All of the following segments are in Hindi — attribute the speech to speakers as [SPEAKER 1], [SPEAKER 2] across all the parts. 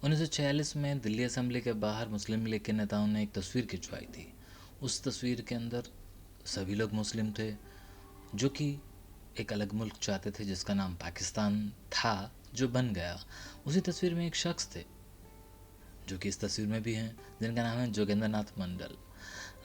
[SPEAKER 1] 1946 में दिल्ली असेंबली के बाहर मुस्लिम लीग के नेताओं ने एक तस्वीर खिंचवाई थी। उस तस्वीर के अंदर सभी लोग मुस्लिम थे, जो कि एक अलग मुल्क चाहते थे जिसका नाम पाकिस्तान था, जो बन गया। उसी तस्वीर में एक शख्स थे जो कि इस तस्वीर में भी हैं, जिनका नाम है जोगेंद्र नाथ मंडल।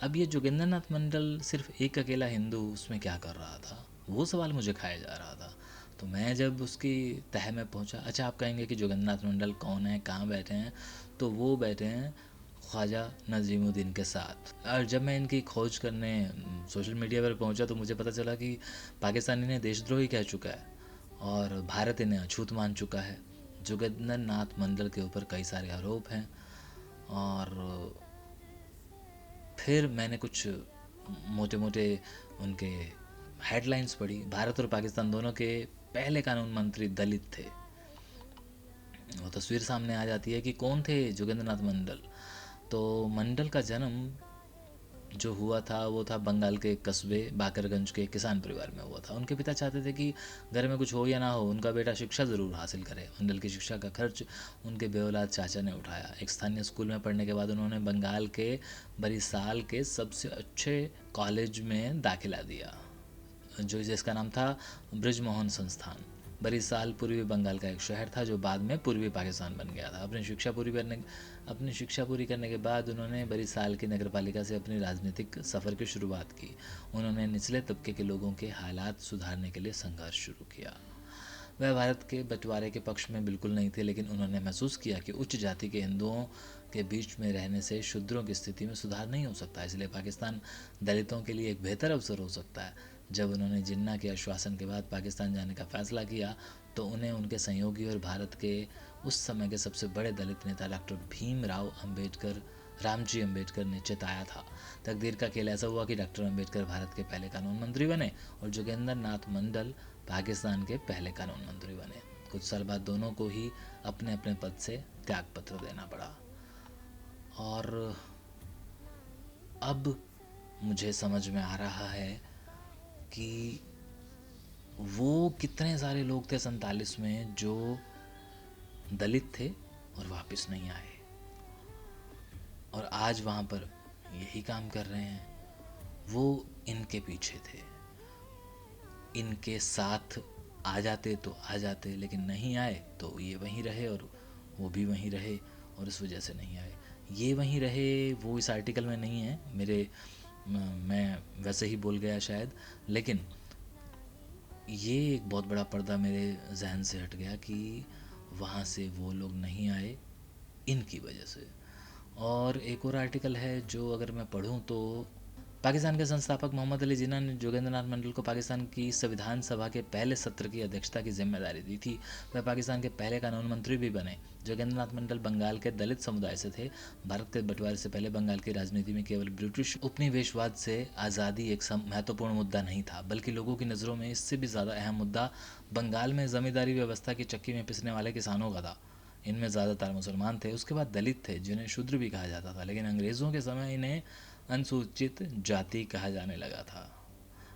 [SPEAKER 1] अब ये जोगेंद्र नाथ मंडल सिर्फ एक अकेला हिंदू उसमें क्या कर रहा था, वो सवाल मुझे खाया जा रहा था। तो मैं जब उसकी तह में पहुंचा, अच्छा आप कहेंगे कि जोगेंद्र नाथ मंडल कौन है, कहाँ बैठे हैं, तो वो बैठे हैं ख्वाजा नजीमुद्दीन के साथ। और जब मैं इनकी खोज करने सोशल मीडिया पर पहुंचा तो मुझे पता चला कि पाकिस्तान इन्हें देशद्रोही कह चुका है और भारत इन्हें अछूत मान चुका है। जोगेंद्र नाथ मंडल के ऊपर कई सारे आरोप हैं। और फिर मैंने कुछ मोटे मोटे उनके हेडलाइंस पढ़ी। भारत और पाकिस्तान दोनों के पहले कानून मंत्री दलित थे। वो तस्वीर सामने आ जाती है कि कौन थे जोगेंद्र नाथ मंडल। तो मंडल का जन्म जो हुआ था वो था बंगाल के कस्बे बाकरगंज के किसान परिवार में हुआ था। उनके पिता चाहते थे कि घर में कुछ हो या ना हो, उनका बेटा शिक्षा ज़रूर हासिल करे। मंडल की शिक्षा का खर्च उनके बेऔलाद चाचा ने उठाया। एक स्थानीय स्कूल में पढ़ने के बाद उन्होंने बंगाल के बरिसाल के सबसे अच्छे कॉलेज में दाखिला दिया, जो जिसका नाम था ब्रिजमोहन संस्थान। बरिसाल पूर्वी बंगाल का एक शहर था जो बाद में पूर्वी पाकिस्तान बन गया था। अपनी शिक्षा पूरी करने के बाद उन्होंने बरिसाल की नगरपालिका से अपनी राजनीतिक सफ़र की शुरुआत की। उन्होंने निचले तबके के लोगों के हालात सुधारने के लिए संघर्ष शुरू किया। वह भारत के बंटवारे के पक्ष में बिल्कुल नहीं थे, लेकिन उन्होंने महसूस किया कि उच्च जाति के हिंदुओं के बीच में रहने से शूद्रों की स्थिति में सुधार नहीं हो सकता, इसलिए पाकिस्तान दलितों के लिए एक बेहतर अवसर हो सकता है। जब उन्होंने जिन्ना के आश्वासन के बाद पाकिस्तान जाने का फैसला किया तो उन्हें उनके सहयोगी और भारत के उस समय के सबसे बड़े दलित नेता डॉक्टर भीमराव अम्बेडकर रामजी अम्बेडकर ने चिताया था। तकदीर का खेल ऐसा हुआ कि डॉक्टर अम्बेडकर भारत के पहले कानून मंत्री बने और जोगेंद्र नाथ मंडल पाकिस्तान के पहले कानून मंत्री बने। कुछ साल बाद दोनों को ही अपने अपने पद से त्यागपत्र देना पड़ा। और अब मुझे समझ में आ रहा है कि वो कितने सारे लोग थे 47 में जो दलित थे और वापस नहीं आए और आज वहाँ पर यही काम कर रहे हैं। वो इनके पीछे थे, इनके साथ आ जाते तो आ जाते, लेकिन नहीं आए तो ये वहीं रहे और वो भी वहीं रहे और इस वजह से नहीं आए। ये वहीं रहे वो इस आर्टिकल में नहीं है, मैं वैसे ही बोल गया शायद, लेकिन ये एक बहुत बड़ा पर्दा मेरे जहन से हट गया कि वहाँ से वो लोग नहीं आए इनकी वजह से। और एक और आर्टिकल है जो अगर मैं पढ़ूँ तो पाकिस्तान के संस्थापक मोहम्मद अली जिन्ना ने जोगेंद्र नाथ मंडल को पाकिस्तान की संविधान सभा के पहले सत्र की अध्यक्षता की जिम्मेदारी दी थी। वह पाकिस्तान के पहले कानून मंत्री भी बने। जोगेंद्र नाथ मंडल बंगाल के दलित समुदाय से थे। भारत के बंटवारे से पहले बंगाल की राजनीति में केवल ब्रिटिश उपनिवेशवाद से आज़ादी एक महत्वपूर्ण मुद्दा नहीं था, बल्कि लोगों की नज़रों में इससे भी ज़्यादा अहम मुद्दा बंगाल में जमींदारी व्यवस्था की चक्की में पिसने वाले किसानों का था। इनमें ज़्यादातर मुसलमान थे, उसके बाद दलित थे जिन्हें शूद्र भी कहा जाता था, लेकिन अंग्रेज़ों के समय इन्हें अनुसूचित जाति कहा जाने लगा था।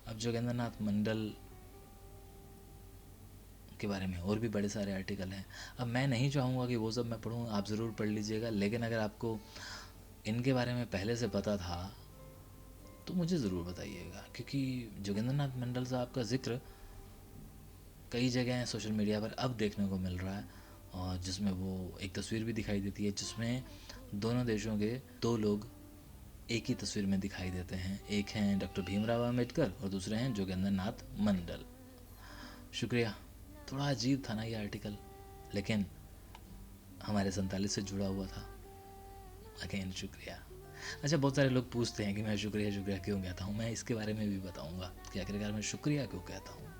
[SPEAKER 1] अब जोगेंद्र नाथ मंडल के बारे में और भी बड़े सारे आर्टिकल हैं। अब मैं नहीं चाहूँगा कि वो सब मैं पढ़ूँ, आप ज़रूर पढ़ लीजिएगा, लेकिन अगर आपको इनके बारे में पहले से पता था तो मुझे ज़रूर बताइएगा, क्योंकि जोगेंद्र नाथ मंडल साहब का जिक्र कई जगह सोशल मीडिया पर अब देखने को मिल रहा है, और जिसमें वो एक तस्वीर भी दिखाई देती है जिसमें दोनों देशों के दो लोग एक ही तस्वीर में दिखाई देते हैं। एक हैं डॉक्टर भीमराव अम्बेडकर और दूसरे हैं जोगेंद्र नाथ मंडल। शुक्रिया। थोड़ा अजीब था ना ये आर्टिकल, लेकिन हमारे 47 से जुड़ा हुआ था। अगेन शुक्रिया। अच्छा, बहुत सारे लोग पूछते हैं कि मैं शुक्रिया शुक्रिया क्यों कहता हूँ। मैं इसके बारे में भी बताऊँगा कि आखिरकार मैं शुक्रिया क्यों कहता हूँ।